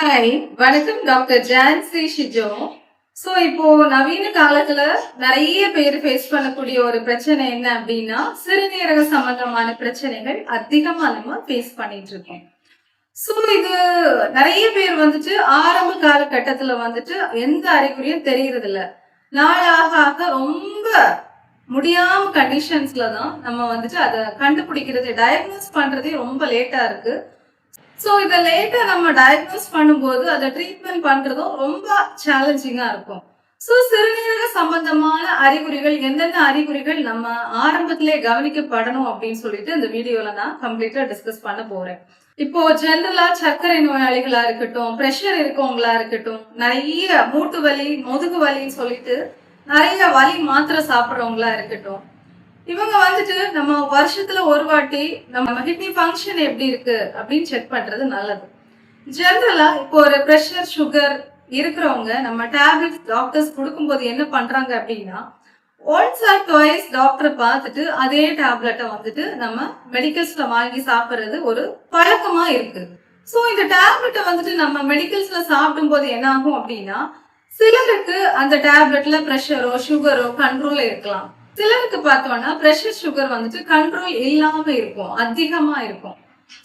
Hi, வணக்கம். Doctor Jhansi Shijo. So இப்போ நவீன காலத்துல நிறைய பேர் ஃபேஸ் பண்ணக்கூடிய ஒரு பிரச்சனை என்ன அப்படின்னா, சிறுநீரக சம்பந்தமான பிரச்சனைகள் அதிகமா நம்ம ஃபேஸ் பண்ணிட்டு இருக்கோம். ஸோ இது நிறைய பேர் வந்துட்டு ஆரம்ப காலகட்டத்துல வந்துட்டு எந்த அறிகுறியும் தெரியறது இல்ல. நாள் ஆக ஆக ரொம்ப முடியாம கண்டிஷன்ஸ்ல தான் நம்ம வந்துட்டு அதை கண்டுபிடிக்கிறது, டயக்னோஸ் பண்றதே ரொம்ப லேட்டா இருக்கு. ஸோ இதை லேட்டா நம்ம டயக்னோஸ் பண்ணும்போது அதை ட்ரீட்மெண்ட் பண்றதும் ரொம்ப சேலஞ்சிங்கா இருக்கும். ஸோ சிறுநீரக சம்பந்தமான அறிகுறிகள், எந்தெந்த அறிகுறிகள் நம்ம ஆரம்பத்திலே கவனிக்கப்படணும் அப்படின்னு சொல்லிட்டு இந்த வீடியோல நான் கம்ப்ளீட்டா டிஸ்கஸ் பண்ண போறேன். இப்போ ஜெனரலா சர்க்கரை நோயாளிகளா இருக்கட்டும், பிரஷர் இருக்கவங்களா இருக்கட்டும், நிறைய மூட்டு வலி, முதுகு வலின்னு சொல்லிட்டு நிறைய வலி மாத்திரை சாப்பிட்றவங்களா இருக்கட்டும், இவங்க வந்துட்டு நம்ம வருஷத்துல ஒரு வாட்டி நம்ம கிட்னி ஃபங்க்ஷன் எப்படி இருக்கு அப்படின்னு செக் பண்றது நல்லது. ஜெனரலா இப்போ ஒரு பிரஷர், சுகர் இருக்கிறவங்க நம்ம டேப்லெட்ஸ் டாக்டர்ஸ் கொடுக்கும்போது என்ன பண்றாங்க அப்படின்னா, ஒன்ஸ் ஆர் ட்வைஸ் டாக்டரை பார்த்துட்டு அதே டேப்லெட்டை வந்துட்டு நம்ம மெடிக்கல்ஸ்ல வாங்கி சாப்பிட்றது ஒரு பழக்கமா இருக்கு. ஸோ இந்த டேப்லெட்டை வந்துட்டு நம்ம மெடிக்கல்ஸ்ல சாப்பிடும் போது என்ன ஆகும் அப்படின்னா, சிலருக்கு அந்த டேப்லெட்ல பிரஷரோ சுகரோ கண்ட்ரோல்ல இருக்கலாம். சிலருக்கு பார்த்தோம்னா பிரஷர், சுகர் வந்துட்டு கண்ட்ரோல் இல்லாம இருக்கும், அதிகமா இருக்கும்.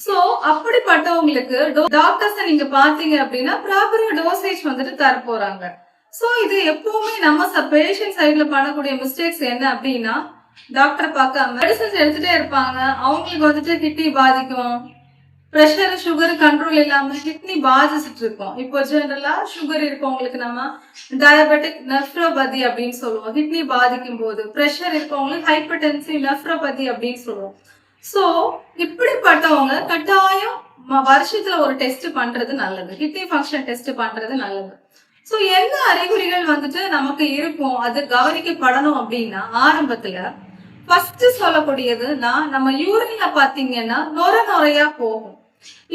சோ அப்படிப்பட்டவங்களுக்கு டாக்டர்ஸ நீங்க பாத்தீங்க அப்படின்னா ப்ராப்பரா டோசேஜ் வந்துட்டு தர போறாங்க. சோ இது எப்பவுமே நம்ம பேஷண்ட் சைட்ல பண்ணக்கூடிய மிஸ்டேக்ஸ் என்ன அப்படின்னா, டாக்டர் பார்க்காம மெடிசன்ஸ் எடுத்துட்டே இருப்பாங்க. அவங்களுக்கு வந்துட்டு கிட்னி பாதிக்கும், பிரஷர், சுகர் கண்ட்ரோல் இல்லாம கிட்னி பாதிச்சுட்டு இருக்கோம். இப்போ ஜெனரலா சுகர் இருக்கவங்களுக்கு நம்ம டயபெட்டிக் நெஃப்ரோபதி அப்படின்னு சொல்லுவோம். கிட்னி பாதிக்கும் போது பிரஷர் இருக்கவங்களுக்கு ஹைப்பர்டென்சிவ் நெஃப்ரோபதி அப்படின்னு சொல்லுவோம். சோ இப்படிப்பட்டவங்க கட்டாயம் வருஷத்துல ஒரு டெஸ்ட் பண்றது நல்லது, கிட்னி ஃபங்க்ஷன் டெஸ்ட் பண்றது நல்லது. சோ என்ன அறிகுறிகள் வந்துட்டு நமக்கு இருக்கும், அது கவனிக்கப்படணும் அப்படின்னா, ஆரம்பத்துல ஃபர்ஸ்ட் சொல்லக்கூடியது நம்ம யூரின்ல பாத்தீங்கன்னா நொரையா போகும்.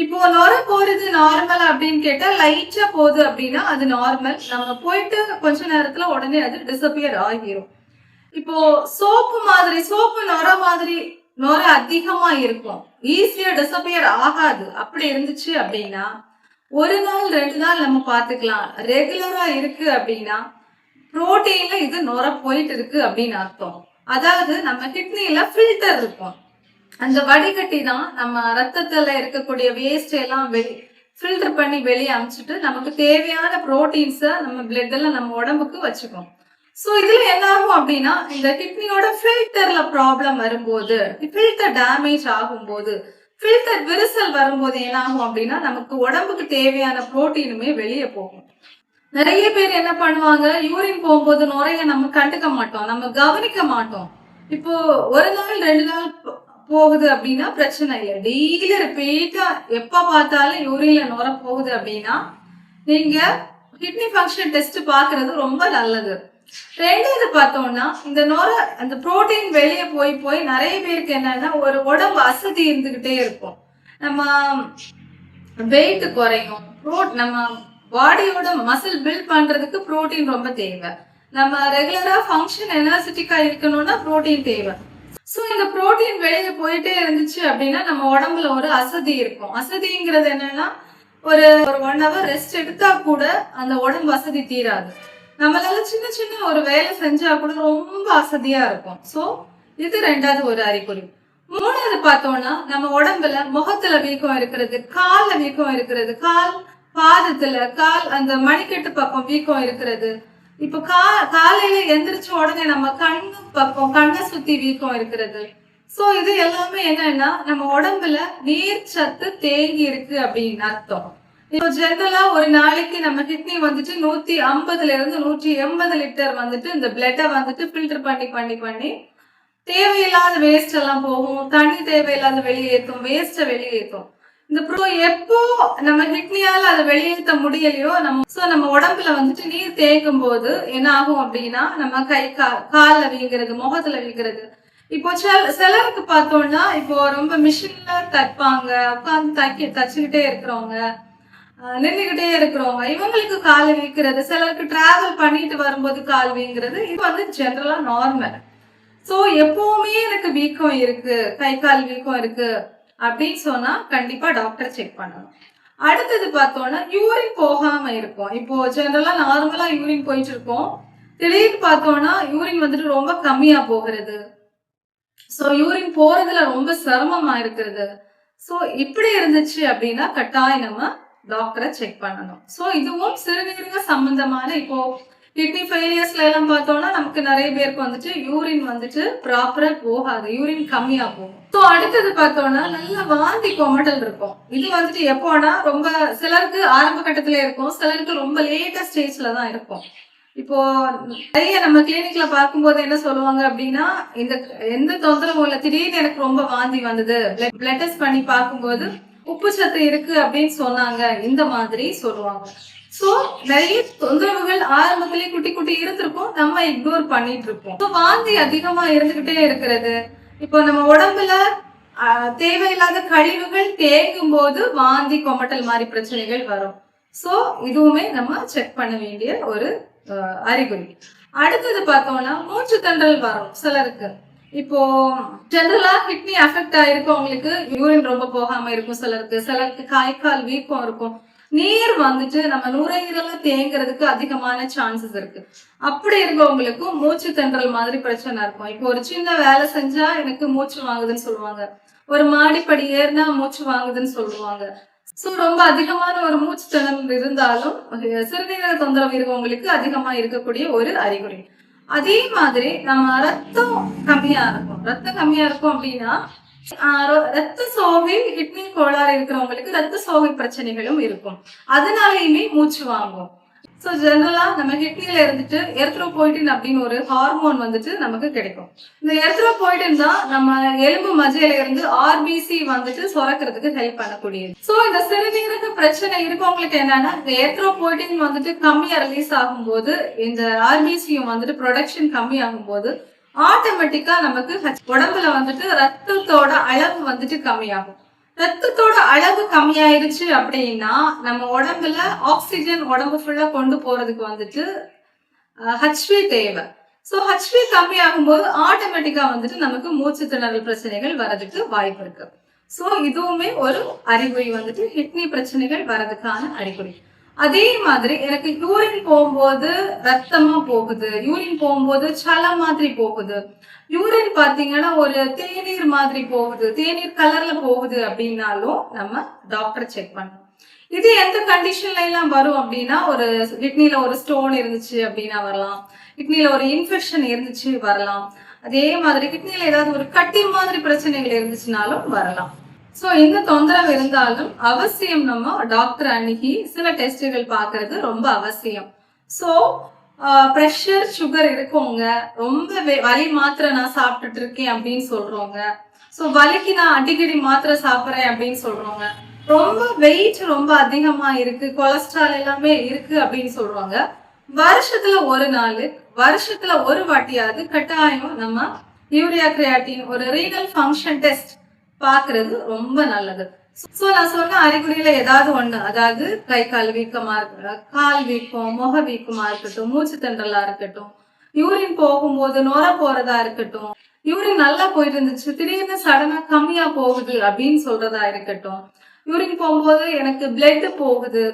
இப்போ நொரை போறது நார்மல் அப்படின்னு கேட்டா, லைட்டா போகுது அப்படின்னா அது நார்மல். நம்ம போயிட்டு கொஞ்ச நேரத்துல உடனே அது டிசப்பியர் ஆகிரும். இப்போ சோப்பு நொரை மாதிரி நொரை அதிகமா இருக்கும், ஈஸியா டிசப்பியர் ஆகாது. அப்படி இருந்துச்சு அப்படின்னா ஒரு நாள் 2 நாள் நம்ம பாத்துக்கலாம். ரெகுலரா இருக்கு அப்படின்னா புரோட்டீன்ல இது நொரை போயிட்டு இருக்கு அப்படின்னு அர்த்தம். அதாவது நம்ம கிட்னில ஃபில்டர் இருக்கும், அந்த வடிகட்டி தான் நம்ம ரத்தத்துல இருக்கக்கூடிய வேஸ்ட் எல்லாம் ஃபில்டர் பண்ணி வெளியே அனுப்பிச்சிட்டு நமக்கு தேவையான புரோட்டீன்ஸை நம்ம பிளட்ல நம்ம உடம்புக்கு வச்சுக்கோம். ஸோ இதுல என்ன ஆகும் அப்படின்னா, இந்த கிட்னியோட ஃபில்டர்ல ப்ராப்ளம் வரும்போது, ஃபில்டர் டேமேஜ் ஆகும்போது, ஃபில்டர் விரிசல் வரும்போது என்ன ஆகும் அப்படின்னா, நமக்கு உடம்புக்கு தேவையான புரோட்டீனுமே வெளியே போகும். நிறைய பேர் என்ன பண்ணுவாங்க, யூரின் போகும்போது நுரைய நம்ம கண்டுக்க மாட்டோம், நம்ம கவனிக்க மாட்டோம். இப்போ ஒரு நாள் 2 நாள் போகுது அப்படின்னா பிரச்சனை இல்லை. டெய்லி ரிப்பீட்டா எப்ப பார்த்தாலும் யூரின்ல நுரை போகுது அப்படின்னா நீங்க கிட்னி ஃபங்க்ஷன் டெஸ்ட் பாக்குறது ரொம்ப நல்லது. ரெண்டாவது பார்த்தோம்னா, இந்த நுரை அந்த புரோட்டீன் வெளியே போய் நிறைய பேருக்கு என்னன்னா ஒரு உடம்பு அசதி இருந்துகிட்டே இருக்கும். நம்ம வெயிட் குறையும், நம்ம பாடியோட மசில் பில்ட் பண்றதுக்கு புரோட்டீன் ரொம்ப தேவை. நம்ம ரெகுலரா ஃபங்க்ஷன் எனர்ஜெட்டிக்கா இருக்கணும்னா புரோட்டீன் தேவை. ஸோ இந்த புரோட்டீன் வெளியே போயிட்டே இருந்துச்சு அப்படின்னா நம்ம உடம்புல ஒரு அசதி இருக்கும். அசதிங்கிறது என்னன்னா, ஒரு 1 hour ரெஸ்ட் எடுத்தா கூட அந்த உடம்பு அசதி தீராது. நம்மளால சின்ன சின்ன ஒரு வேலை செஞ்சா கூட ரொம்ப அசதியா இருக்கும். ஸோ இது 2வது ஒரு அறிகுறி. 3வது பார்த்தோம்னா, நம்ம உடம்புல முகத்துல வீக்கம் இருக்கிறது, கால்ல வீக்கம் இருக்கிறது, கால் பாதத்துல, கால் அந்த மணிக்கட்டு பக்கம் வீக்கம் இருக்கிறது. இப்ப காலையில எந்திரிச்ச உடனே நம்ம கண்ணு பக்கம், கண்ணை சுத்தி வீக்கம் இருக்கிறது. சோ இது எல்லாமே என்னன்னா நம்ம உடம்புல நீர் சத்து தேங்கி இருக்கு அப்படின்னு அர்த்தம். இப்போ ஜெனரலா ஒரு நாளைக்கு நம்ம கிட்னி வந்துட்டு 150 இருந்து 180 லிட்டர் வந்துட்டு இந்த பிளட்டை வந்துட்டு ஃபில்டர் பண்ணி தேவையில்லாத வேஸ்ட் எல்லாம் போகும், தண்ணி தேவையில்லாத வெளியேற்றும், வேஸ்ட வெளியேற்றும். இந்த எப்போ நம்ம கிட்னியால அதை வெளியேற்ற முடியலையோ நம்ம உடம்புல வந்துட்டு நீர் தேங்கும் போது என்ன ஆகும் அப்படின்னா, நம்ம கை கால்ல வீங்கிறது, முகத்துல வீங்கிறது. இப்போ சிலருக்கு பார்த்தோம்னா, இப்போ ரொம்ப மிஷின்ல தைப்பாங்க, உட்காந்து தச்சுக்கிட்டே இருக்கிறவங்க, நின்றுகிட்டே இருக்கிறவங்க, இவங்களுக்கு கால் வீக்கிறது, சிலருக்கு டிராவல் பண்ணிட்டு வரும்போது கால் வீங்கிறது, இது வந்து ஜெனரலா நார்மல். சோ எப்பவுமே எனக்கு வீக்கம் இருக்கு, கை கால் வீக்கம் இருக்கு அப்படின்னு சொன்னா கண்டிப்பா டாக்டர் செக் பண்ணணும். அடுத்தது பார்த்தோம்னா யூரின் போகாம இருக்கும். இப்போ ஜெனரலா நார்மலா யூரின் போயிட்டு இருக்கோம். திடீர்னு பார்த்தோம்னா யூரின் வந்துட்டு ரொம்ப கம்மியா போகிறது. சோ யூரின் போறதுல ரொம்ப சிரமமா இருக்கிறது. சோ இப்படி இருந்துச்சு அப்படின்னா கட்டாயம் நம்ம டாக்டரை செக் பண்ணணும். சோ இதுவும் சிறுநீரக சம்பந்தமான இப்போ கிட்னி ஃபெயிலியர்ஸ்ல எல்லாம் பார்த்தோம்னா நமக்கு நிறைய பேருக்கு வந்துட்டு யூரின் வந்துட்டு ப்ராப்பரா போகாது, யூரின் கம்மியா போகும். சோ அடுத்தது பார்த்தோம்னா நல்ல வாந்தி கொமட்டல் இருக்கும். இது வந்துட்டு எப்போனா ரொம்ப சிலருக்கு ஆரம்ப கட்டத்துல இருக்கும், சிலருக்கு ரொம்ப லேட்டா ஸ்டேஜ்ல தான் இருக்கும். இப்போ நிறைய நம்ம கிளினிக்ல பார்க்கும்போது என்ன சொல்லுவாங்க அப்படின்னா, இந்த எந்த தொந்தரவும் இல்ல, திடீர்னு எனக்கு ரொம்ப வாந்தி வந்தது, பிளட் டெஸ்ட் பண்ணி பார்க்கும்போது உப்பு சத்து இருக்கு அப்படின்னு சொன்னாங்க, இந்த மாதிரி சொல்லுவாங்க. சோ நிறைய தொந்தரவுகள் ஆரம்பத்திலேயே குட்டி குட்டி இருந்திருக்கும், நம்ம இக்னோர் பண்ணிட்டு இருப்போம். வாந்தி அதிகமா இருந்துகிட்டே இருக்கிறது, இப்போ நம்ம உடம்புல தேவையில்லாத கழிவுகள் தேங்கும் போது வாந்தி கொமட்டல் மாதிரி பிரச்சனைகள் வரும். சோ இதுவுமே நம்ம செக் பண்ண வேண்டிய ஒரு அறிகுறி. அடுத்தது பார்த்தோம்னா மூச்சு திணறல் வரும் சிலருக்கு. இப்போ ஜெனரலா கிட்னி அஃபெக்ட் ஆயிருக்கவங்களுக்கு யூரின் ரொம்ப போகாம இருக்கும் சிலருக்கு காய்க்கால் வீக்கம் இருக்கும். நீர் வந்துட்டு நம்ம நுரையீரல தேங்குறதுக்கு அதிகமான சான்சஸ் இருக்கு. அப்படி இருக்கவங்களுக்கும் மூச்சு திணறல் மாதிரி பிரச்சனை இருக்கும். இப்போ ஒரு சின்ன வேலை செஞ்சா எனக்கு மூச்சு வாங்குதுன்னு சொல்லுவாங்க, ஒரு மாடிப்படி ஏறினா மூச்சு வாங்குதுன்னு சொல்லுவாங்க. சோ ரொம்ப அதிகமான ஒரு மூச்சு திணறல் இருந்தாலும் சிறுநீரக தொந்தரவு இருக்கவங்களுக்கு அதிகமா இருக்கக்கூடிய ஒரு அறிகுறி. அதே மாதிரி நம்ம ரத்தம் கம்மியா இருக்கும் அப்படின்னா ரத்த சோகை, கிட்னி கோளாறு இருக்கிறவங்களுக்கு ரத்த சோகை பிரச்சனைகளும் இருக்கும், அதனாலயுமே மூச்சு வாங்கும். சோ ஜெனரலா நம்ம கிட்னில இருந்துட்டு எர்த்ரோபோய்டின் அப்படின்னு ஒரு ஹார்மோன் வந்துட்டு நமக்கு கிடைக்கும். இந்த எர்த்ரோபோய்டின் தான் நம்ம எலும்பு மஜையில இருந்து ஆர்பிசி வந்துட்டு சுரக்கிறதுக்கு ஹெல்ப் பண்ணக்கூடியது. சோ இந்த சிறுநீரக பிரச்சனை இருக்கவங்களுக்கு என்னன்னா, இந்த எர்த்ரோபோய்டின் வந்துட்டு கம்மியா ரிலீஸ் ஆகும்போது, இந்த ஆர்பிசியும் வந்துட்டு ப்ரொடக்ஷன் கம்மி ஆகும்போது ஆட்டோமேட்டிக்கா நமக்கு உடம்புல வந்துட்டு ரத்தத்தோட அளவு வந்துட்டு கம்மியாகும். ரத்தத்தோட அளவு கம்மியாயிருச்சு அப்படின்னா நம்ம உடம்புல ஆக்சிஜன் உடம்பு ஃபுல்லா கொண்டு போறதுக்கு வந்துட்டு ஹெச்பி தேவை. சோ ஹெச்பி கம்மி ஆகும்போது ஆட்டோமேட்டிக்கா வந்துட்டு நமக்கு மூச்சு திணறல் பிரச்சனைகள் வர்றதுக்கு வாய்ப்பு இருக்கு. சோ இதுவுமே ஒரு அறிகுறி வந்துட்டு கிட்னி பிரச்சனைகள் வர்றதுக்கான அறிகுறி. அதே மாதிரி எனக்கு யூரின் போகும்போது ரத்தமா போகுது, யூரின் போகும்போது சலம் மாதிரி போகுது, யூரின் பாத்தீங்கன்னா ஒரு தேநீர் மாதிரி போகுது, தேநீர் கலர்ல போகுது அப்படின்னாலும் நம்ம டாக்டர் செக் பண்ணணும். இது எந்த கண்டிஷன்ல எல்லாம் வரும் அப்படின்னா, ஒரு கிட்னில ஒரு ஸ்டோன் இருந்துச்சு அப்படின்னா வரலாம், கிட்னில ஒரு இன்ஃபெக்ஷன் இருந்துச்சு வரலாம், அதே மாதிரி கிட்னில ஏதாவது ஒரு கட்டி மாதிரி பிரச்சனைகள் இருந்துச்சுனாலும் வரலாம். சோ இந்த தொந்தரவு இருந்தாலும் அவசியம் நம்ம டாக்டர் அணுகி சில டெஸ்டுகள் பாக்குறது ரொம்ப அவசியம். சோ பிரஷர் சுகர் இருக்கவங்க, ரொம்ப வலி மாத்திரை நான் சாப்பிட்டுட்டு இருக்கேன் அப்படின்னு சொல்றவங்க, சோ வலிக்கு நான் அடிக்கடி மாத்திரை சாப்பிட்றேன் அப்படின்னு சொல்றவங்க, ரொம்ப வெயிட் ரொம்ப அதிகமா இருக்கு, கொலஸ்ட்ரால் எல்லாமே இருக்கு அப்படின்னு சொல்றவங்க, வருஷத்துல ஒரு நாள், வருஷத்துல ஒரு வாட்டியாவது கட்டாயம் நம்ம யூரியா கிரியாட்டின் ஒரு ரீனல் ஃபங்க்ஷன் டெஸ்ட் பாக்குறது ரொம்ப நல்லது. சோ நான் சொன்ன அறிகுறியில ஏதாவது ஒண்ணு, அதாவது கை கால் வீக்கமா இருக்கு, கால் வீக்கம், முக வீக்கமா இருக்கட்டும், மூச்சு திணறலா இருக்கட்டும், யூரின் போகும்போது நுர போறதா இருக்கட்டும், யூரின் நல்லா போயிட்டு இருந்துச்சு திடீர்னு சடனா கம்மியா போகுது அப்படின்னு சொல்றதா இருக்கட்டும், யூரின் போகும்போது எனக்கு பிளட் போகுது,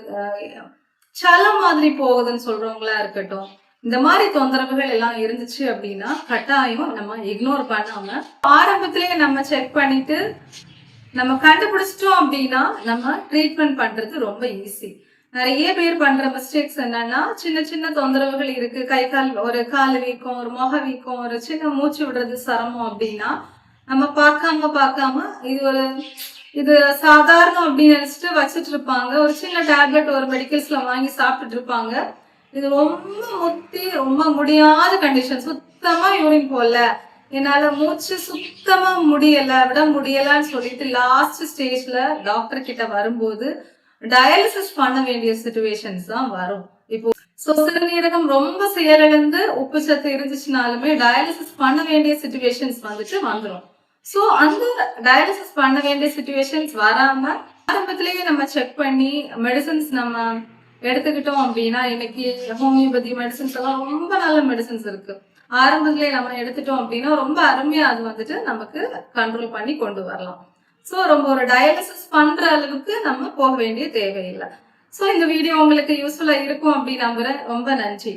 சலம் மாதிரி போகுதுன்னு சொல்றவங்களா இருக்கட்டும், இந்த மாதிரி தொந்தரவுகள் எல்லாம் இருந்துச்சு அப்படின்னா கட்டாயம் நம்ம இக்னோர் பண்ணாம ஆரம்பத்திலேயே நம்ம செக் பண்ணிட்டு நம்ம கண்டுபிடிச்சிட்டோம் அப்படின்னா நம்ம ட்ரீட்மெண்ட் பண்றது ரொம்ப ஈஸி. நிறைய பேர் பண்ற மிஸ்டேக்ஸ் என்னன்னா, சின்ன சின்ன தொந்தரவுகள் இருக்கு, கை கால், ஒரு கால் வீக்கம், ஒரு முக வீக்கம், ஒரு சின்ன மூச்சு விடுறது சிரமம் அப்படின்னா நம்ம பார்க்காம இது சாதாரணம் அப்படின்னு நினைச்சிட்டு வச்சுட்டு இருப்பாங்க. ஒரு சின்ன டேப்லெட் ஒரு மெடிக்கல்ஸ்ல வாங்கி சாப்பிட்டுட்டு இருப்பாங்க. இது ரொம்ப முடியாத கண்டிஷன், சுத்தமா யூரின் போல, என்னால மூச்சு சுத்தமா விட முடியலன்னு சொல்லிட்டு லாஸ்ட் ஸ்டேஜ்ல டாக்டர் கிட்ட வரும்போது டயாலிசிஸ் பண்ண வேண்டிய சிச்சுவேஷன்ஸ் தான் வரும். இப்போ சிறுநீரகம் ரொம்ப செயலிழந்து உப்பு சத்து இருந்துச்சுனாலுமே டயாலிசிஸ் பண்ண வேண்டிய சிச்சுவேஷன்ஸ் வந்துட்டு வந்துடும். சோ அந்த டயாலிசிஸ் பண்ண வேண்டிய சிச்சுவேஷன்ஸ் வராம ஆரம்பத்திலேயே நம்ம செக் பண்ணி மெடிசன்ஸ் நம்ம எடுத்துக்கிட்டோம் அப்படின்னா, இன்னைக்கு ஹோமியோபதி மெடிசன்ஸ் எல்லாம் ரொம்ப நல்ல மெடிசன்ஸ் இருக்கு, ஆரம்பத்திலேயே நம்ம எடுத்துட்டோம் அப்படின்னா ரொம்ப அருமையா அது வந்துட்டு நமக்கு கண்ட்ரோல் பண்ணி கொண்டு வரலாம். ஸோ ரொம்ப ஒரு டயாலிசிஸ் பண்ற அளவுக்கு நம்ம போக வேண்டிய தேவையில்லை. ஸோ இந்த வீடியோ உங்களுக்கு யூஸ்ஃபுல்லா இருக்கும் அப்படின்னு நம்புறேன். ரொம்ப நன்றி.